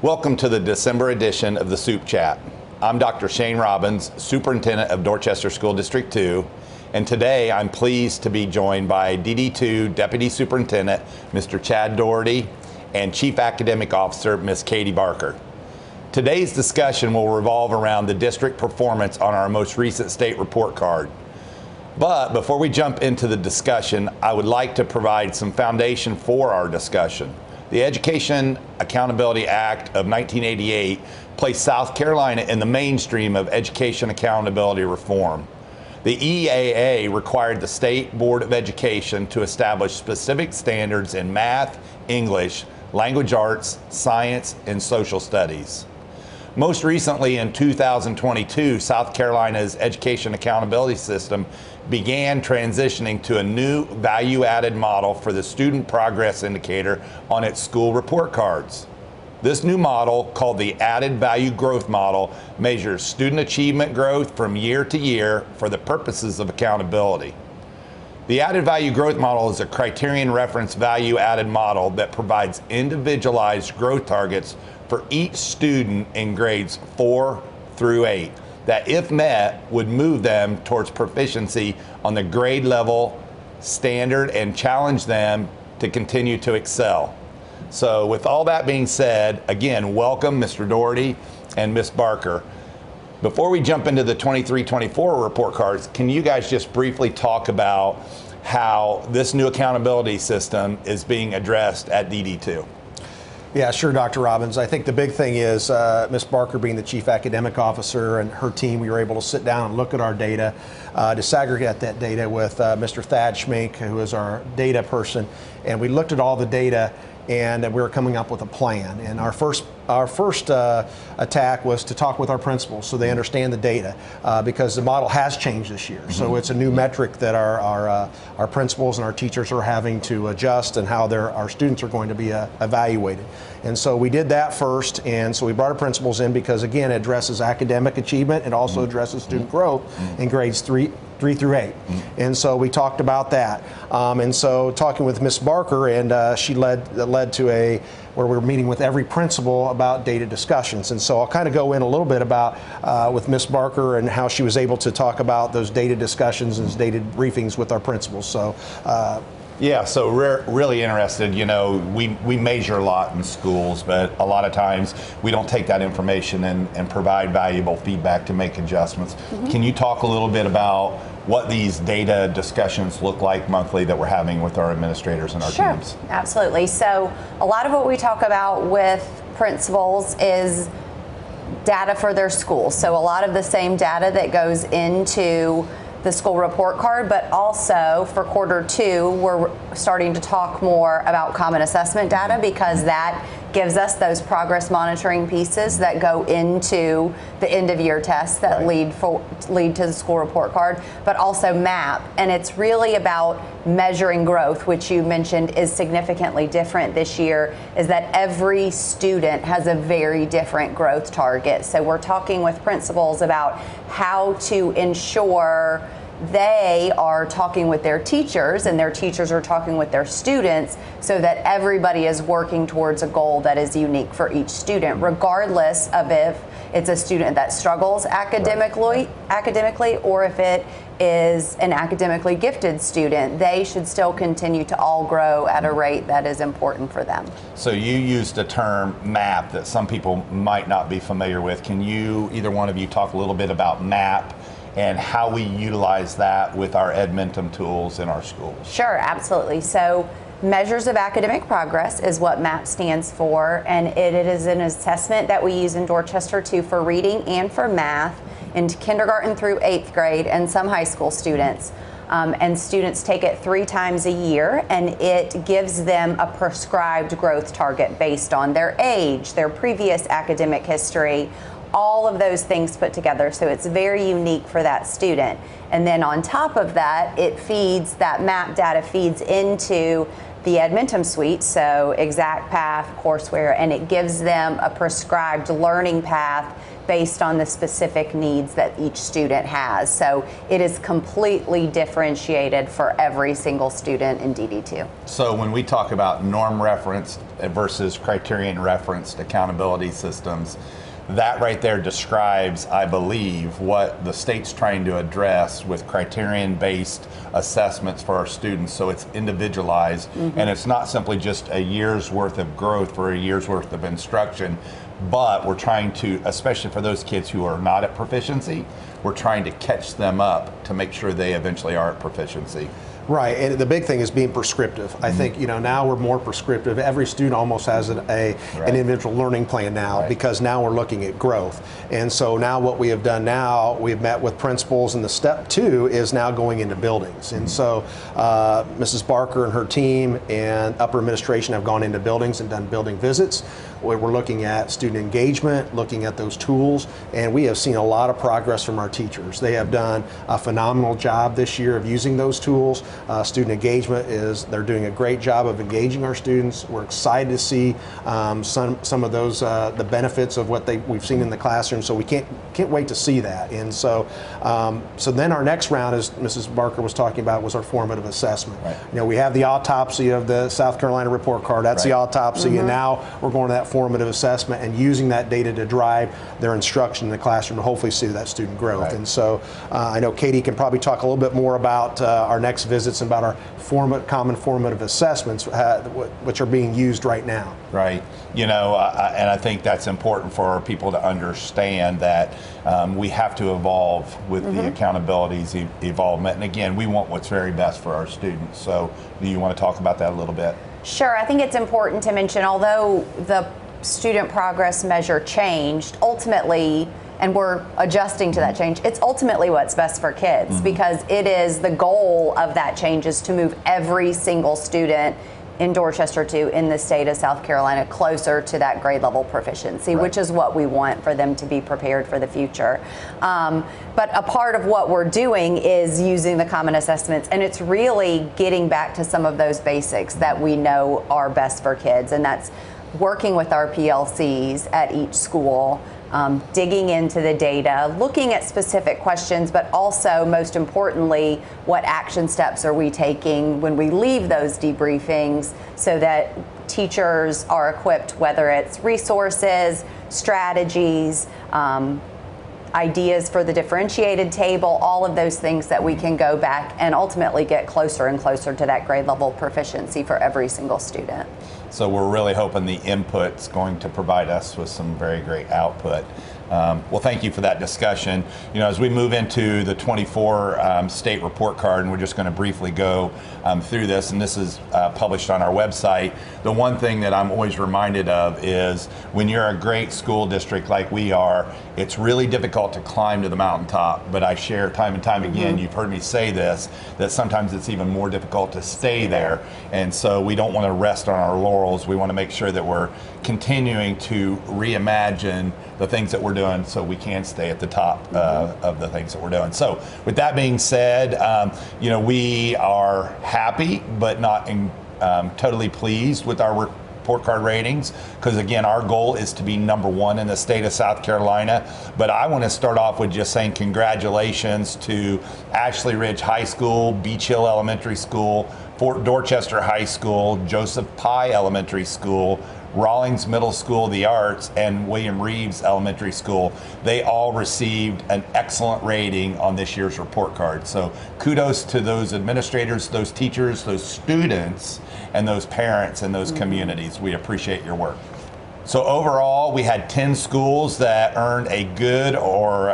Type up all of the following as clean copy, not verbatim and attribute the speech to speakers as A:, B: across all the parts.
A: Welcome to the December edition of the Supe Chat. I'm Dr. Shane Robbins, Superintendent of Dorchester School District 2, and today I'm pleased to be joined by DD2 Deputy Superintendent, Mr. Chad Daugherty, and Chief Academic Officer, Ms. Katie Barker. Today's discussion will revolve around the district performance on our most recent state report card. But before we jump into the discussion, I would like to provide some foundation for our discussion. The Education Accountability Act of 1988 placed South Carolina in the mainstream of education accountability reform. The EAA required the State Board of Education to establish specific standards in math, English, language arts, science, and social studies. Most recently in 2022, South Carolina's education accountability system began transitioning to a new value-added model for the student progress indicator on its school report cards. This new model, called the Added Value Growth Model, measures student achievement growth from year to year for the purposes of accountability. The Added Value Growth Model is a criterion reference value-added model that provides individualized growth targets for each student in grades 4 through 8 that, if met, would move them towards proficiency on the grade level standard and challenge them to continue to excel. So with all that being said, again, welcome Mr. Daugherty and Ms. Barker. Before we jump into the 23-24 report cards, can you guys just briefly talk about how this new accountability system is being addressed at DD2?
B: Yeah, sure, Dr. Robbins. I think the big thing is Ms. Barker being the Chief Academic Officer and her team, we were able to sit down and look at our data, disaggregate that data with Mr. Thad Schmink, who is our data person, and we looked at all the data and we were coming up with a plan. And our first attack was to talk with our principals so they understand the data because the model has changed this year. Mm-hmm. So it's a new metric that our principals and our teachers are having to adjust and how our students are going to be evaluated. And so we did that first, and so we brought our principals in because, again, it addresses academic achievement and also addresses student growth in grades 3 through 8. And so we talked about that. And so talking with Ms. Barker, and she led to where we were meeting with every principal about data discussions. And so I'll kind of go in a little bit about with Ms. Barker and how she was able to talk about those data discussions and those data briefings with our principals. So.
A: Yeah, so really interested. You know, we measure a lot in schools, but a lot of times we don't take that information and provide valuable feedback to make adjustments. Mm-hmm. Can you talk a little bit about what these data discussions look like monthly that we're having with our administrators and our teams?
C: Sure, absolutely. So a lot of what we talk about with principals is data for their school. So a lot of the same data that goes into the school report card, but also for quarter 2, we're starting to talk more about common assessment data because that gives us those progress monitoring pieces that go into the end of year tests that lead to the school report card, but also MAP. And it's really about measuring growth, which you mentioned is significantly different this year, is that every student has a very different growth target. So we're talking with principals about how to ensure they are talking with their teachers and their teachers are talking with their students so that everybody is working towards a goal that is unique for each student, regardless of if it's a student that struggles academically or if it is an academically gifted student. They should still continue to all grow at a rate that is important for them.
A: So you used a term MAP that some people might not be familiar with. Can you, either one of you, talk a little bit about MAP and how we utilize that with our Edmentum tools in our schools?
C: Sure, absolutely. So measures of academic progress is what MAP stands for, and it is an assessment that we use in Dorchester too for reading and for math in kindergarten through 8th grade and some high school students. And students take it 3 times a year, and it gives them a prescribed growth target based on their age, their previous academic history, all of those things put together. So it's very unique for that student. And then on top of that, that MAP data feeds into the Edmentum suite, so Exact Path, courseware, and it gives them a prescribed learning path based on the specific needs that each student has. So it is completely differentiated for every single student in DD2.
A: So when we talk about norm referenced versus criterion referenced accountability systems, that right there describes, I believe, what the state's trying to address with criterion-based assessments for our students. So it's individualized, and it's not simply just a year's worth of growth for a year's worth of instruction, but we're trying to, especially for those kids who are not at proficiency, we're trying to catch them up to make sure they eventually are at proficiency.
B: Right, and the big thing is being prescriptive. I think now we're more prescriptive. Every student almost has an individual learning plan now, because now we're looking at growth. And so now what we have done now, we've met with principals, and the step 2 is now going into buildings. And so Mrs. Barker and her team and upper administration have gone into buildings and done building visits. We're looking at student engagement, looking at those tools, and we have seen a lot of progress from our teachers. They have done a phenomenal job this year of using those tools. Student engagement they're doing a great job of engaging our students. We're excited to see some of those, the benefits of what we've seen in the classroom, so we can't wait to see that. And so so then our next round, as Mrs. Barker was talking about, was our formative assessment. Right. We have the autopsy of the South Carolina report card. That's the autopsy, and now we're going to that formative assessment and using that data to drive their instruction in the classroom to hopefully see that student growth. Right. And so I know Katie can probably talk a little bit more about our next visits and about our common formative assessments, which are being used right now.
A: Right. And I think that's important for people to understand that we have to evolve with the accountability's evolvement. And again, we want what's very best for our students. So do you want to talk about that a little bit?
C: Sure. I think it's important to mention, although the student progress measure changed, ultimately, and we're adjusting to that change, it's ultimately what's best for kids, because it is the goal of that change is to move every single student in Dorchester to in the state of South Carolina closer to that grade level proficiency, which is what we want for them to be prepared for the future. But a part of what we're doing is using the common assessments, and it's really getting back to some of those basics that we know are best for kids, and that's working with our PLCs at each school, digging into the data, looking at specific questions, but also, most importantly, what action steps are we taking when we leave those debriefings so that teachers are equipped, whether it's resources, strategies, ideas for the differentiated table, all of those things that we can go back and ultimately get closer and closer to that grade level proficiency for every single student.
A: So we're really hoping the input's going to provide us with some very great output. Well, thank you for that discussion. As we move into the 24 state report card, and we're just going to briefly go through this, and this is published on our website, the one thing that I'm always reminded of is when you're a great school district like we are, it's really difficult to climb to the mountaintop, but I share time and time again, you've heard me say this, that sometimes it's even more difficult to stay there. And so we don't want to rest on our laurels. We want to make sure that we're continuing to reimagine the things that we're doing so we can stay at the top of the things that we're doing. So with that being said, we are happy but not totally pleased with our report card ratings, because again, our goal is to be #1 in the state of South Carolina. But I want to start off with just saying congratulations to Ashley Ridge High School, Beach Hill Elementary School, Fort Dorchester High School, Joseph Pye Elementary School, Rawlings Middle School of the Arts, and William Reeves Elementary School. They all received an excellent rating on this year's report card. So kudos to those administrators, those teachers, those students, and those parents and those communities. We appreciate your work. So overall, we had 10 schools that earned a good or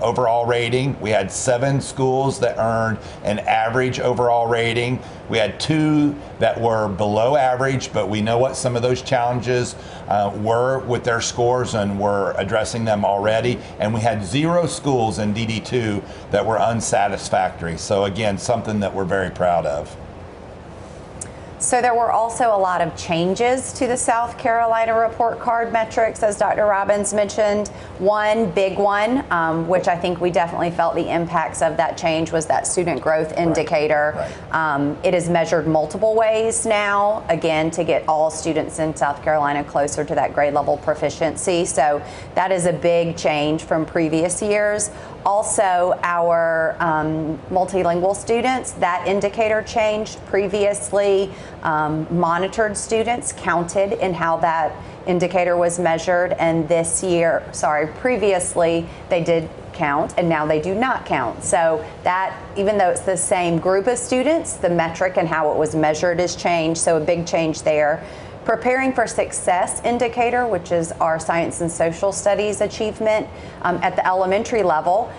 A: overall rating. We had 7 schools that earned an average overall rating. We had 2 that were below average, but we know what some of those challenges were with their scores, and we're addressing them already. And we had 0 schools in DD2 that were unsatisfactory. So again, something that we're very proud of.
C: So there were also a lot of changes to the South Carolina report card metrics, as Dr. Robbins mentioned. One big one, which I think we definitely felt the impacts of that change, was that student growth indicator.
A: Right.
C: It is measured multiple ways now, again, to get all students in South Carolina closer to that grade level proficiency. So that is a big change from previous years. Also, our multilingual students, that indicator changed. Previously, monitored students counted in how that indicator was measured, and previously they did count, and now they do not count. So that, even though it's the same group of students, the metric and how it was measured is changed, so a big change there. Preparing for Success indicator, which is our science and social studies achievement at the elementary level,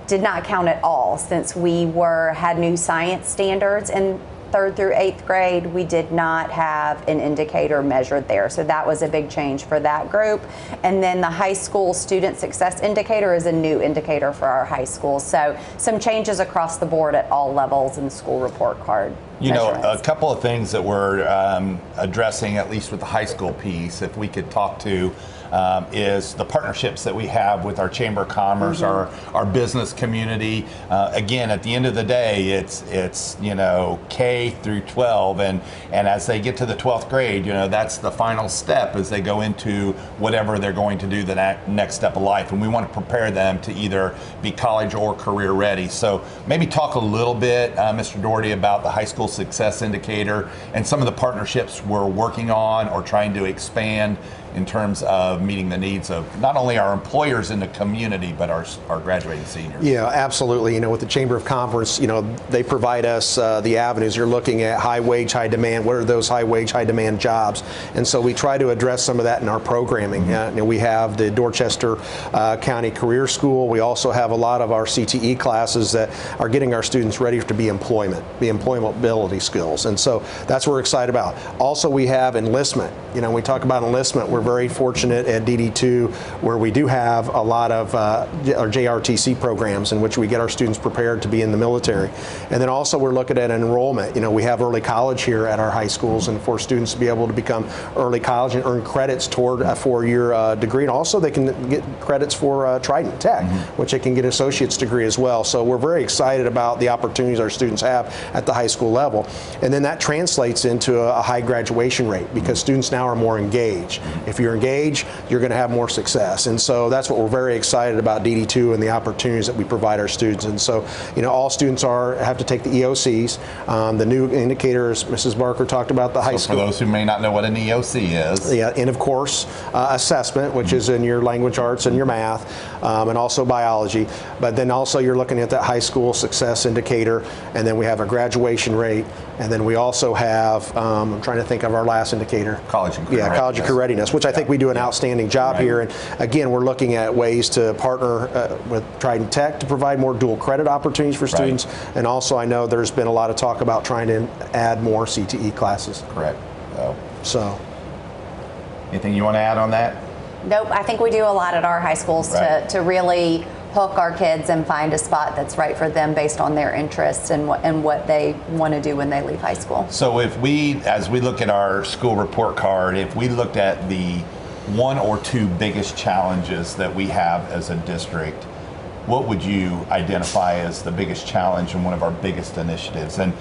C: did not count at all. Since we had new science standards in 3rd through 8th grade, we did not have an indicator measured there. So that was a big change for that group. And then the high school student success indicator is a new indicator for our high schools. So some changes across the board at all levels in the school report card.
A: You know, a couple of things that we're addressing, at least with the high school piece, if we could talk to, is the partnerships that we have with our Chamber of Commerce, our business community. Again, at the end of the day, it's you know, K through 12, and as they get to the 12th grade, you know, that's the final step as they go into whatever they're going to do the next step of life, and we want to prepare them to either be college or career ready. So maybe talk a little bit, Mr. Daugherty, about the high school success indicator and some of the partnerships we're working on or trying to expand in terms of meeting the needs of not only our employers in the community, but our graduating seniors.
B: Yeah, absolutely. You know, with the Chamber of Commerce, you know, they provide us the avenues. You're looking at high wage, high demand. What are those high wage, high demand jobs? And so we try to address some of that in our programming. You know, we have the Dorchester County Career School. We also have a lot of our CTE classes that are getting our students ready to be employability skills. And so that's what we're excited about. Also, we have enlistment. You know, when we talk about enlistment, we're very fortunate at DD2 where we do have a lot of our JRTC programs in which we get our students prepared to be in the military. And then also we're looking at enrollment. You know, we have early college here at our high schools, and for students to be able to become early college and earn credits toward a 4-year degree. And also they can get credits for Trident Tech, which they can get associate's degree as well. So we're very excited about the opportunities our students have at the high school level. And then that translates into a high graduation rate because students now are more engaged. If you're engaged, you're going to have more success. And so that's what we're very excited about DD2 and the opportunities that we provide our students. And so, you know, all students have to take the EOCs. The new indicators, Mrs. Barker talked about the high school.
A: For those who may not know what an EOC is.
B: Yeah, and of course, assessment, which is in your language arts and your math, and also biology. But then also you're looking at that high school success indicator, and then we have a graduation rate, and then we also have, I'm trying to think of our last indicator.
A: College and career
B: college and career readiness, which I think we do an outstanding job here. And again, we're looking at ways to partner with Trident Tech to provide more dual credit opportunities for students. And also I know there's been a lot of talk about trying to add more CTE classes.
A: Correct.
B: So.
A: Anything you want to add on that?
C: Nope, I think we do a lot at our high schools to really hook our kids and find a spot that's right for them based on their interests and what they want to do when they leave high school.
A: So if as we look at our school report card, if we looked at the 1 or 2 biggest challenges that we have as a district, what would you identify as the biggest challenge and one of our biggest initiatives? And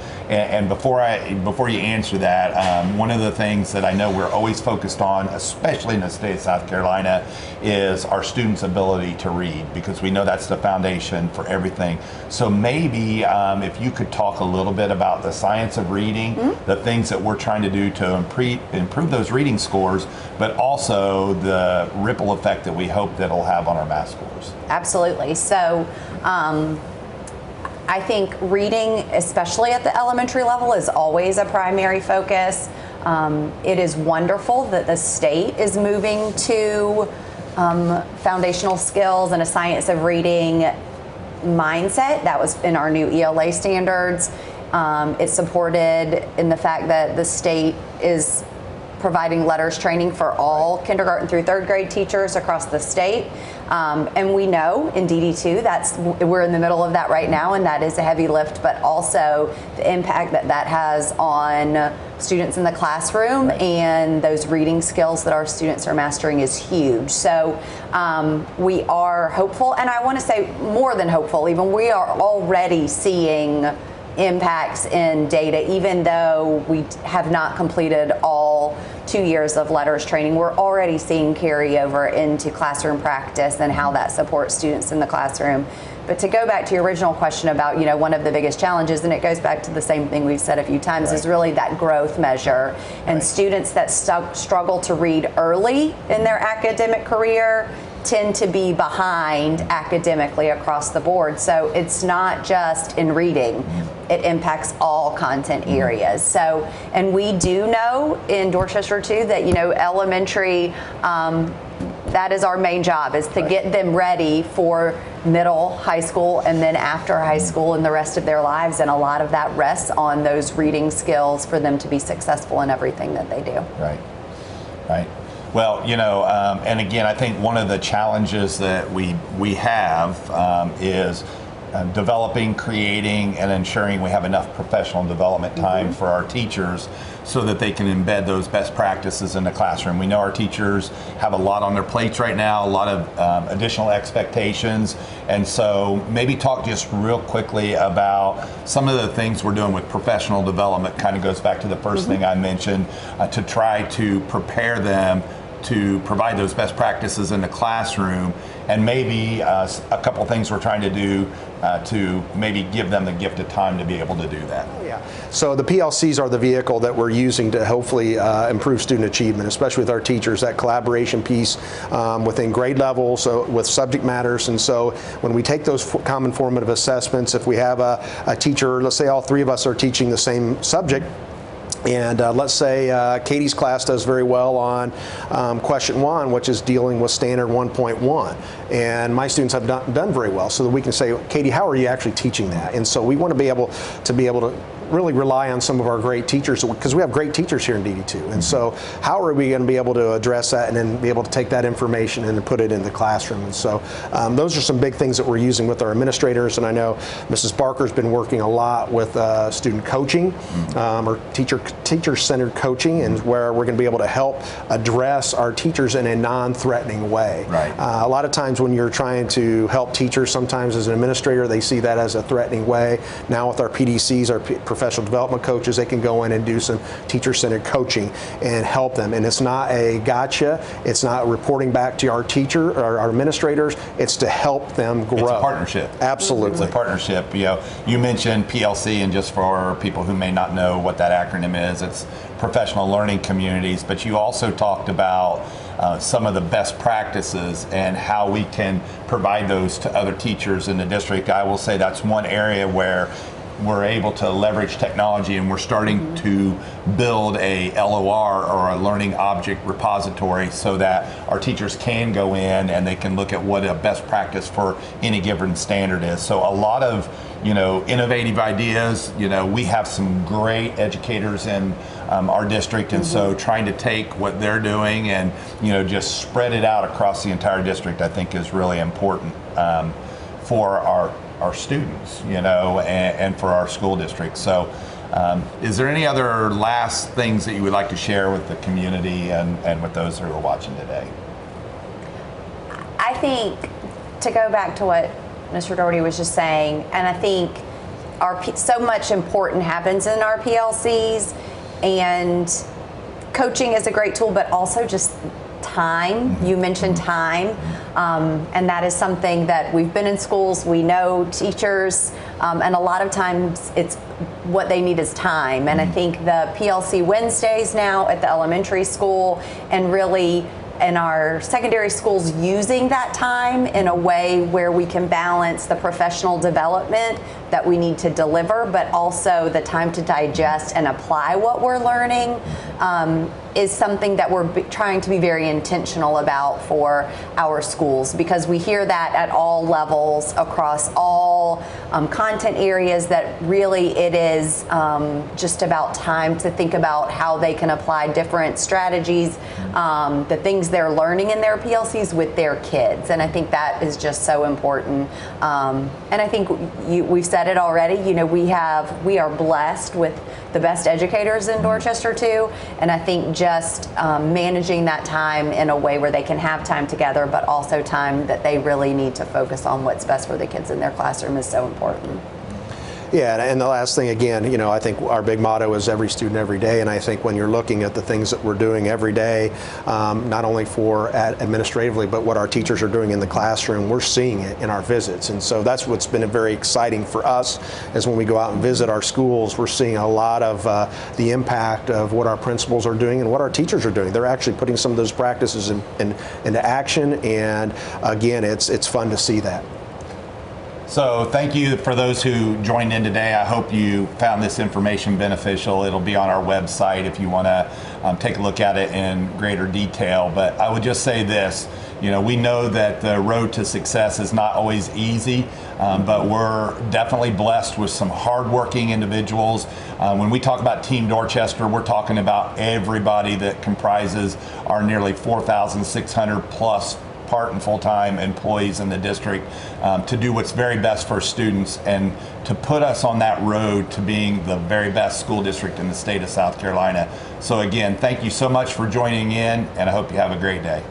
A: before you answer that, one of the things that I know we're always focused on, especially in the state of South Carolina, is our students' ability to read, because we know that's the foundation for everything. So maybe if you could talk a little bit about the science of reading, the things that we're trying to do to improve those reading scores, but also the ripple effect that we hope that it'll have on our math scores.
C: Absolutely. So I think reading, especially at the elementary level, is always a primary focus. It is wonderful that the state is moving to foundational skills and a science of reading mindset. That was in our new ELA standards. It's supported in the fact that the state is providing letters training for all kindergarten through third grade teachers across the state. And we know in DD2 we're in the middle of that right now, and that is a heavy lift, but also the impact that has on students in the classroom and those reading skills that our students are mastering is huge. So we are hopeful, and I want to say more than hopeful, even we are already seeing impacts in data, even though we have not completed all 2 years of letters training. We're already seeing carryover into classroom practice and how that supports students in the classroom. But to go back to your original question about, one of the biggest challenges, and it goes back to the same thing we've said a few times, is really that growth measure. And students that struggle to read early in their academic career tend to be behind academically across the board. So it's not just in reading, it impacts all content areas. So, and we do know in Dorchester too that, elementary, that is our main job, is to get them ready for middle, high school, and then after high school and the rest of their lives. And a lot of that rests on those reading skills for them to be successful in everything that they do.
A: Right. Well, and again, I think one of the challenges that we have is developing, creating, and ensuring we have enough professional development time for our teachers so that they can embed those best practices in the classroom. We know our teachers have a lot on their plates right now, a lot of additional expectations, and so maybe talk just real quickly about some of the things we're doing with professional development. Kind of goes back to the first thing I mentioned, to try to prepare them to provide those best practices in the classroom, and maybe a couple things we're trying to do to maybe give them the gift of time to be able to do that.
B: Yeah. So the PLCs are the vehicle that we're using to hopefully improve student achievement, especially with our teachers, that collaboration piece within grade level, so with subject matters. And so when we take those common formative assessments, if we have a teacher, let's say all three of us are teaching the same subject, and let's say Katie's class does very well on question 1, which is dealing with standard 1.1, and my students have done very well, so that we can say, Katie, how are you actually teaching that? And so we want to be able to really rely on some of our great teachers, because we have great teachers here in DD2. And so how are we going to be able to address that and then be able to take that information and put it in the classroom? And so those are some big things that we're using with our administrators. And I know Mrs. Barker's been working a lot with student coaching, or teacher-centered coaching, and where we're going to be able to help address our teachers in a non-threatening way.
A: Right.
B: A lot of times when you're trying to help teachers, sometimes as an administrator, they see that as a threatening way. Now with our PDCs, our professional development coaches, they can go in and do some teacher-centered coaching and help them. And it's not a gotcha. It's not reporting back to our teacher or our administrators. It's to help them grow.
A: It's a partnership.
B: Absolutely.
A: It's a partnership. You mentioned PLC, and just for people who may not know what that acronym is, it's Professional Learning Communities. But you also talked about some of the best practices and how we can provide those to other teachers in the district. I will say that's one area where we're able to leverage technology, and we're starting to build a LOR, or a learning object repository, so that our teachers can go in and they can look at what a best practice for any given standard is. So a lot of innovative ideas. We have some great educators in our district, and so trying to take what they're doing and just spread it out across the entire district, I think, is really important for our students, and for our school district. So is there any other last things that you would like to share with the community and with those who are watching today?
C: I think, to go back to what Mr. Daugherty was just saying, and I think so much important happens in our PLCs, and coaching is a great tool, but also just time. You mentioned time, and that is something that we've been in schools, we know teachers, and a lot of times it's what they need is time. And I think the PLC Wednesdays now at the elementary school, and really in our secondary schools, using that time in a way where we can balance the professional development that we need to deliver, but also the time to digest and apply what we're learning, is something that we're trying to be very intentional about for our schools, because we hear that at all levels across all content areas that really it is just about time to think about how they can apply different strategies, the things they're learning in their PLCs with their kids. And I think that is just so important. And I think we've said it already, you know, we are blessed with the best educators in Dorchester too. And I think just managing that time in a way where they can have time together, but also time that they really need to focus on what's best for the kids in their classroom is so important.
B: Yeah, and the last thing, again, you know, I think our big motto is every student, every day. And I think when you're looking at the things that we're doing every day, not only for administratively, but what our teachers are doing in the classroom, we're seeing it in our visits. And so that's what's been very exciting for us, is when we go out and visit our schools, we're seeing a lot of the impact of what our principals are doing and what our teachers are doing. They're actually putting some of those practices into action. And again, it's fun to see that.
A: So thank you for those who joined in today. I hope you found this information beneficial. It'll be on our website if you want to take a look at it in greater detail. But I would just say this, you know, we know that the road to success is not always easy, but we're definitely blessed with some hardworking individuals. When we talk about Team Dorchester, we're talking about everybody that comprises our nearly 4,600 plus part and full-time employees in the district to do what's very best for students and to put us on that road to being the very best school district in the state of South Carolina. So again, thank you so much for joining in, and I hope you have a great day.